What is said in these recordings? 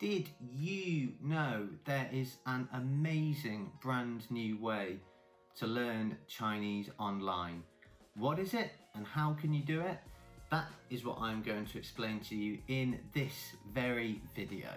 Did you know there is an amazing brand new way to learn Chinese online? What is it and how can you do it? That is what I'm going to explain to you in this very video.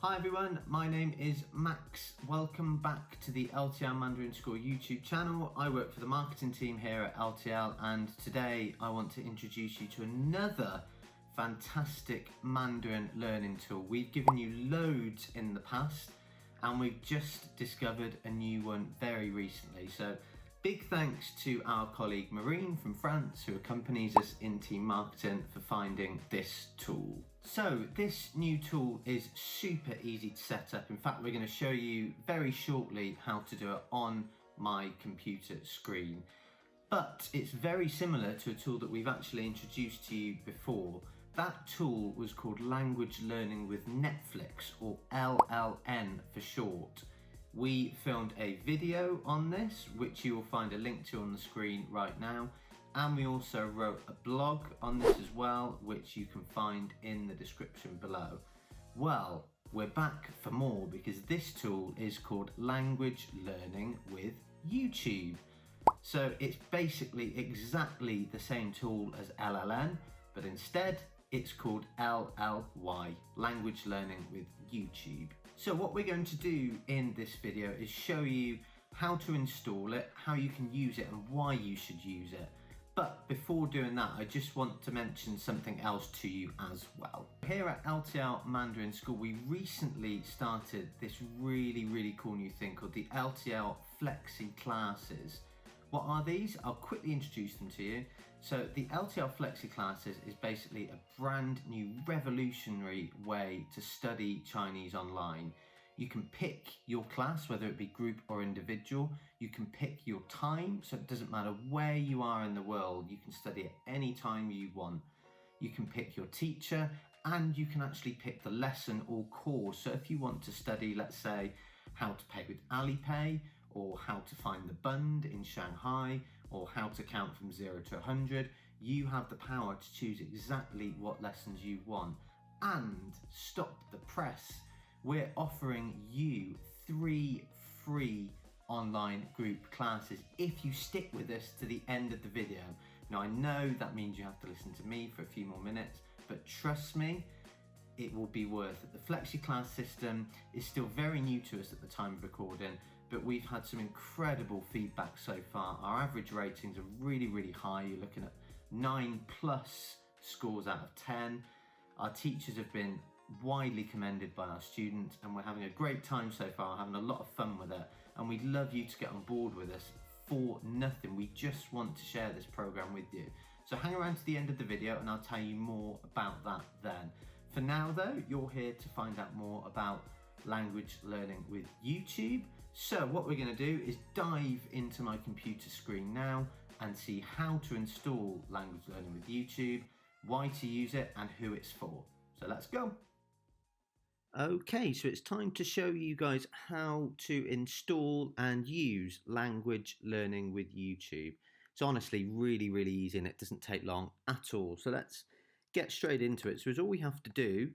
Hi everyone, my name is Max. Welcome back to the LTL Mandarin School YouTube channel. I work for the marketing team here at LTL, and today I want to introduce you to another fantastic Mandarin learning tool. We've given you loads in the past and we've just discovered a new one very recently. So big thanks to our colleague Marine from France, who accompanies us in team marketing, for finding this tool. So this new tool is super easy to set up. In fact, we're going to show you very shortly how to do it on my computer screen. But it's very similar to a tool that we've actually introduced to you before. That tool was called Language Learning with Netflix, or LLN for short. We filmed a video on this, which you will find a link to on the screen right now. And we also wrote a blog on this as well, which you can find in the description below. Well, we're back for more because this tool is called Language Learning with YouTube. So it's basically exactly the same tool as LLN, but instead it's called LLY, Language Learning with YouTube. So what we're going to do in this video is show you how to install it, how you can use it and why you should use it. But before doing that, I just want to mention something else to you as well. Here at LTL Mandarin School, we recently started this really cool new thing called the LTL Flexi Classes. What are these? I'll quickly introduce them to you. So the LTL Flexi Classes is basically a brand new revolutionary way to study Chinese online. You can pick your class, whether it be group or individual. You can pick your time, so it doesn't matter where you are in the world, you can study at any time you want. You can pick your teacher, and you can actually pick the lesson or course. So if you want to study, let's say, how to pay with Alipay, or how to find the bund in Shanghai, or how to count from 0 to 100, you have the power to choose exactly what lessons you want. And stop the press. We're offering you 3 free online group classes if you stick with us to the end of the video. Now I know that means you have to listen to me for a few more minutes, but trust me, it will be worth it. The Flexi Class system is still very new to us at the time of recording, but we've had some incredible feedback so far. Our average ratings are really high. You're looking at 9+ scores out of 10. Our teachers have been widely commended by our students, and we're having a great time so far, having a lot of fun with it, and we'd love you to get on board with us for nothing. We just want to share this program with you. So hang around to the end of the video and I'll tell you more about that then. For now though, you're here to find out more about language learning with YouTube. So what we're going to do is dive into my computer screen now and see how to install language learning with YouTube, why to use it and who it's for. So let's go. Okay, so it's time to show you guys how to install and use language learning with YouTube. It's honestly really easy and it doesn't take long at all. So let's get straight into it. So all we have to do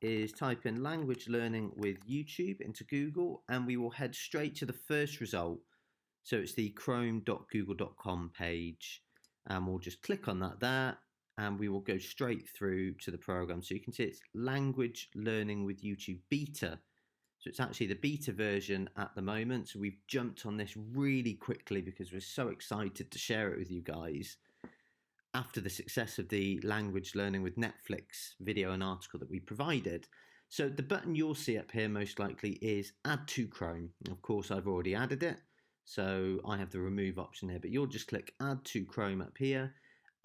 is type in language learning with YouTube into Google and we will head straight to the first result. So it's the chrome.google.com page and we'll just click on that there. And we will go straight through to the program. So you can see it's Language Learning with YouTube Beta. So it's actually the beta version at the moment. So we've jumped on this really quickly because we're so excited to share it with you guys after the success of the Language Learning with Netflix video and article that we provided. So the button you'll see up here most likely is Add to Chrome. Of course, I've already added it. So I have the remove option here, but you'll just click Add to Chrome up here.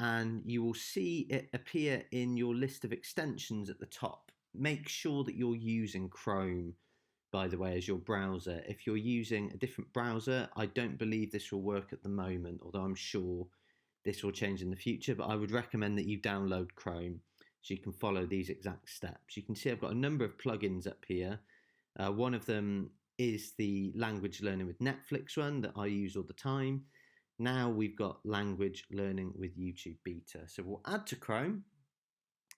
And you will see it appear in your list of extensions at the top. Make sure that you're using Chrome, by the way, as your browser. If you're using a different browser, I don't believe this will work at the moment, although I'm sure this will change in the future, but I would recommend that you download Chrome so you can follow these exact steps. You can see I've got a number of plugins up here. One of them is the Language Learning with Netflix one that I use all the time. Now we've got language learning with YouTube Beta. So we'll add to Chrome.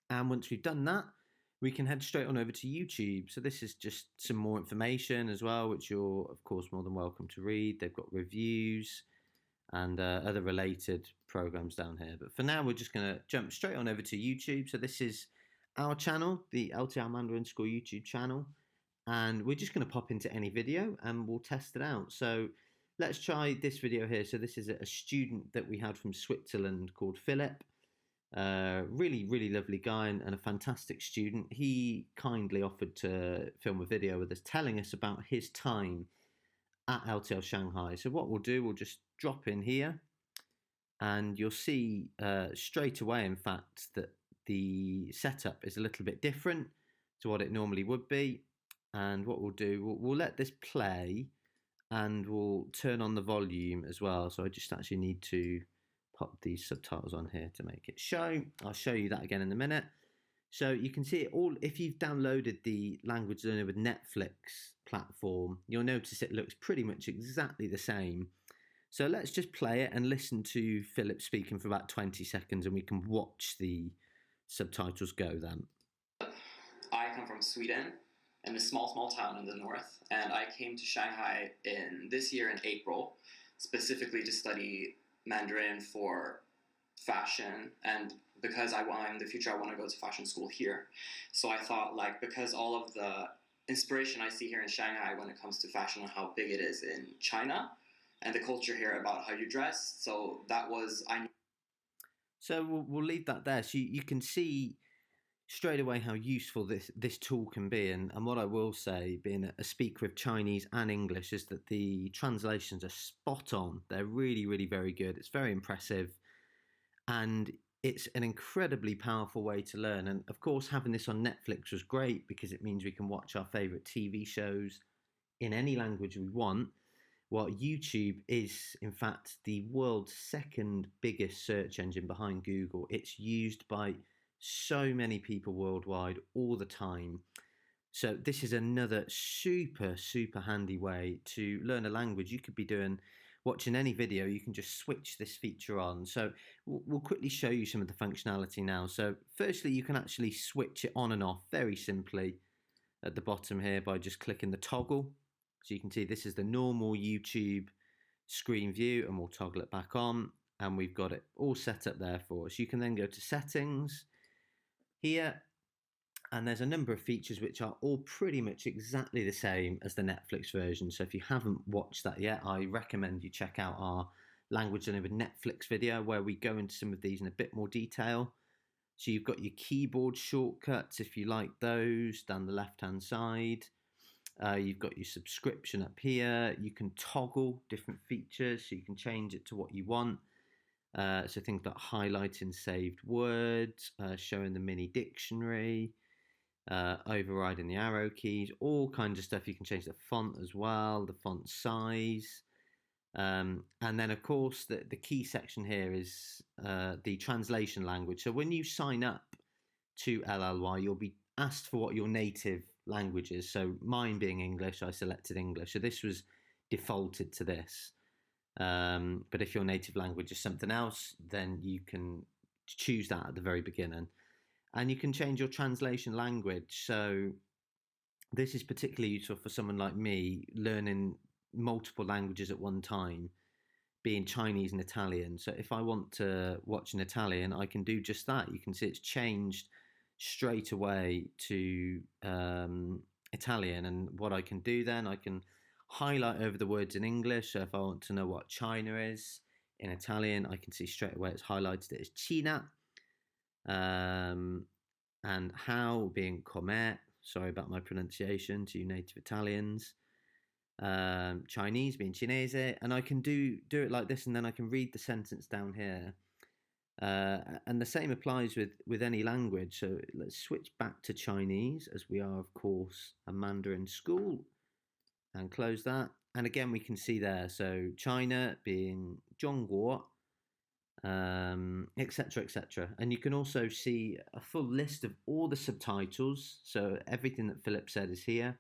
And once we've done that, we can head straight on over to YouTube. So this is just some more information as well, which you're, of course, more than welcome to read. They've got reviews and other related programs down here. But for now, we're just going to jump straight on over to YouTube. So this is our channel, the LTL Mandarin School YouTube channel. And we're just going to pop into any video and we'll test it out. So let's try this video here. So this is a student that we had from Switzerland called Philip. Really lovely guy and a fantastic student. He kindly offered to film a video with us telling us about his time at LTL Shanghai. So what we'll do, we'll just drop in here and you'll see straight away, in fact, that the setup is a little bit different to what it normally would be. And what we'll do, we'll let this play and we'll turn on the volume as well. So I just actually need to pop these subtitles on here to make it show. I'll show you that again in a minute. So you can see it all. If you've downloaded the Language Learner with Netflix platform, you'll notice it looks pretty much exactly the same. So let's just play it and listen to Philip speaking for about 20 seconds and we can watch the subtitles go then. I come from Sweden, in a small town in the north, and I came to Shanghai this year in April, specifically to study Mandarin for fashion, and because in the future I want to go to fashion school here. So I thought, like, because all of the inspiration I see here in Shanghai when it comes to fashion and how big it is in China, and the culture here about how you dress, so that was... So we'll leave that there. So you can see straight away how useful this tool can be. And what I will say, being a speaker of Chinese and English, is that the translations are spot on. They're really very good. It's very impressive. And it's an incredibly powerful way to learn. And of course, having this on Netflix was great because it means we can watch our favorite TV shows in any language we want. Well, YouTube is, in fact, the world's second biggest search engine behind Google. It's used by so many people worldwide all the time. So this is another super handy way to learn a language. You could be watching any video, you can just switch this feature on. So we'll quickly show you some of the functionality now. So firstly, you can actually switch it on and off very simply at the bottom here by just clicking the toggle. So you can see this is the normal YouTube screen view and we'll toggle it back on and we've got it all set up there for us. You can then go to settings here and there's a number of features which are all pretty much exactly the same as the Netflix version. So if you haven't watched that yet, I recommend you check out our Language Learning with Netflix video where we go into some of these in a bit more detail. So you've got your keyboard shortcuts if you like those down the left hand side. You've got your subscription up here. You can toggle different features so you can change it to what you want. So things like highlighting saved words, showing the mini dictionary, overriding the arrow keys, all kinds of stuff. You can change the font as well, the font size. And then, of course, the key section here is the translation language. So when you sign up to LLY, you'll be asked for what your native language is. So mine being English, I selected English. So this was defaulted to this. But if your native language is something else, then you can choose that at the very beginning. And you can change your translation language. So this is particularly useful for someone like me learning multiple languages at one time, being Chinese and Italian. So if I want to watch in Italian, I can do just that. You can see it's changed straight away to Italian. And what I can do then, I can highlight over the words in English. So if I want to know what China is in Italian, I can see straight away it's highlighted it as Cina. And how being come, sorry about my pronunciation to you native Italians. Chinese being Chinese, and I can do it like this, and then I can read the sentence down here. And the same applies with any language. So let's switch back to Chinese, as we are, of course, a Mandarin school, and close that. And again, we can see there. So China being Zhongguo, etc., etc. And you can also see a full list of all the subtitles. So everything that Philip said is here,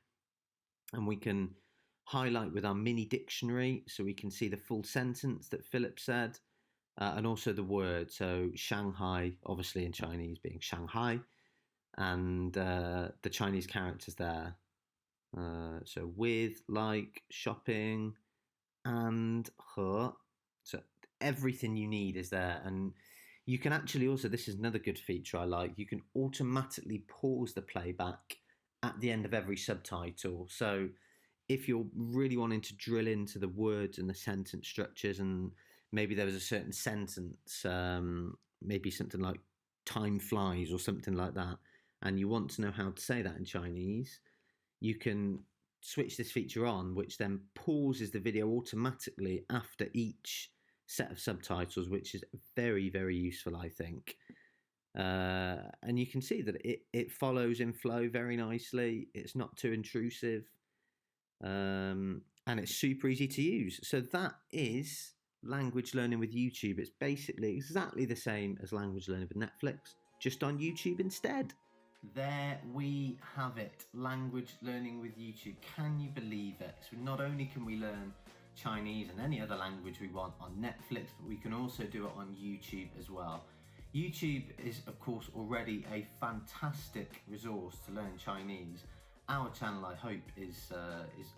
and we can highlight with our mini dictionary so we can see the full sentence that Philip said, and also the word. So Shanghai, obviously in Chinese being Shanghai, and the Chinese characters there. So with, like, shopping, and he. So everything you need is there. And you can actually also, this is another good feature I like, you can automatically pause the playback at the end of every subtitle. So if you're really wanting to drill into the words and the sentence structures, and maybe there was a certain sentence, maybe something like time flies or something like that, and you want to know how to say that in Chinese, you can switch this feature on, which then pauses the video automatically after each set of subtitles, which is very, very useful, I think. And you can see that it follows in flow very nicely. It's not too intrusive. And it's super easy to use. So that is language learning with YouTube. It's basically exactly the same as language learning with Netflix, just on YouTube instead. There we have it, language learning with YouTube. Can you believe it? So not only can we learn Chinese and any other language we want on Netflix, but we can also do it on YouTube as well. YouTube is, of course, already a fantastic resource to learn Chinese. Our channel, I hope, is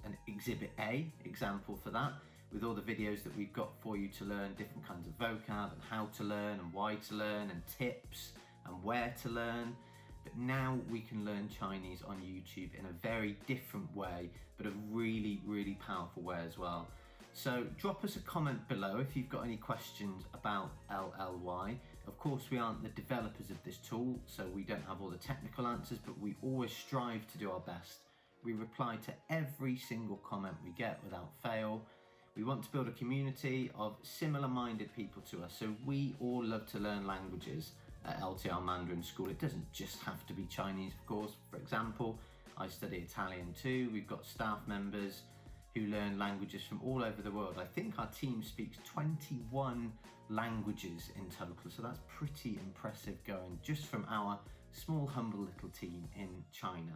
an exhibit A, example for that, with all the videos that we've got for you to learn different kinds of vocab and how to learn and why to learn and tips and where to learn. But now we can learn Chinese on YouTube in a very different way, but a really, really powerful way as well. So drop us a comment below if you've got any questions about LLY. Of course, we aren't the developers of this tool, so we don't have all the technical answers, but we always strive to do our best. We reply to every single comment we get without fail. We want to build a community of similar-minded people to us, so we all love to learn languages at LTL Mandarin School. It doesn't just have to be Chinese, of course. For example, I study Italian too. We've got staff members who learn languages from all over the world. I think our team speaks 21 languages in total, so that's pretty impressive going just from our small, humble little team in China.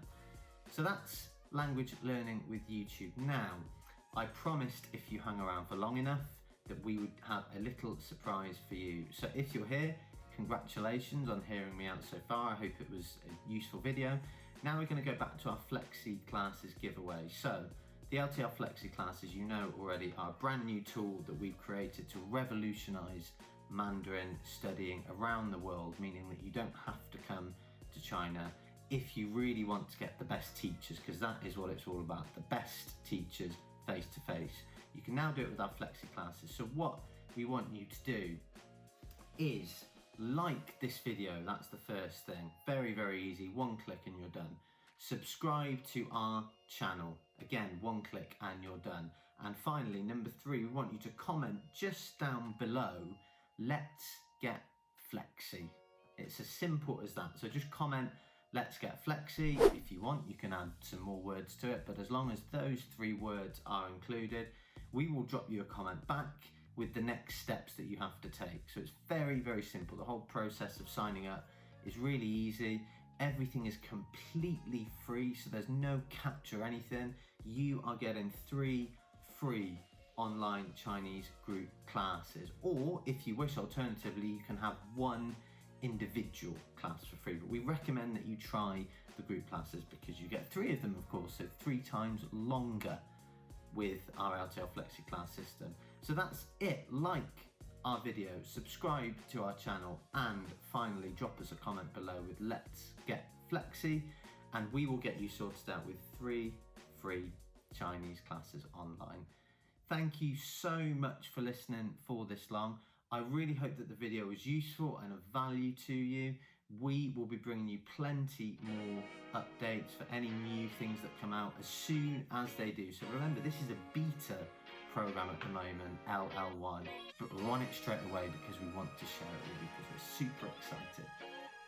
So that's language learning with YouTube. Now, I promised if you hung around for long enough that we would have a little surprise for you. So if you're here, congratulations on hearing me out so far. I hope it was a useful video. Now we're going to go back to our Flexi Classes giveaway. So the LTL Flexi Classes, you know already, are a brand new tool that we've created to revolutionize Mandarin studying around the world, meaning that you don't have to come to China if you really want to get the best teachers, because that is what it's all about, the best teachers face to face. You can now do it with our Flexi Classes. So what we want you to do is like this video. That's the first thing. Very, very easy. One click and you're done. Subscribe to our channel. Again, one click and you're done. And finally, number 3, we want you to comment just down below, let's get Flexi. It's as simple as that. So just comment, let's get Flexi. If you want, you can add some more words to it, but as long as those 3 words are included, we will drop you a comment back with the next steps that you have to take. So it's very, very simple. The whole process of signing up is really easy. Everything is completely free, so there's no catch or anything. You are getting 3 free online Chinese group classes, or if you wish, alternatively, you can have 1 individual class for free. But we recommend that you try the group classes because you get 3 of them, of course, so 3 times longer with our LTL Flexi class system. So that's it. Like our video, subscribe to our channel, and finally drop us a comment below with let's get Flexi, and we will get you sorted out with 3 free Chinese classes online. Thank you so much for listening for this long. I really hope that the video was useful and of value to you. We will be bringing you plenty more updates for any new things that come out as soon as they do. So remember, this is a beta program at the moment, LLY, but we're on it straight away because we want to share it with you because we're super excited.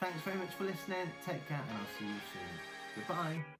Thanks very much for listening. Take care and I'll see you soon. Goodbye.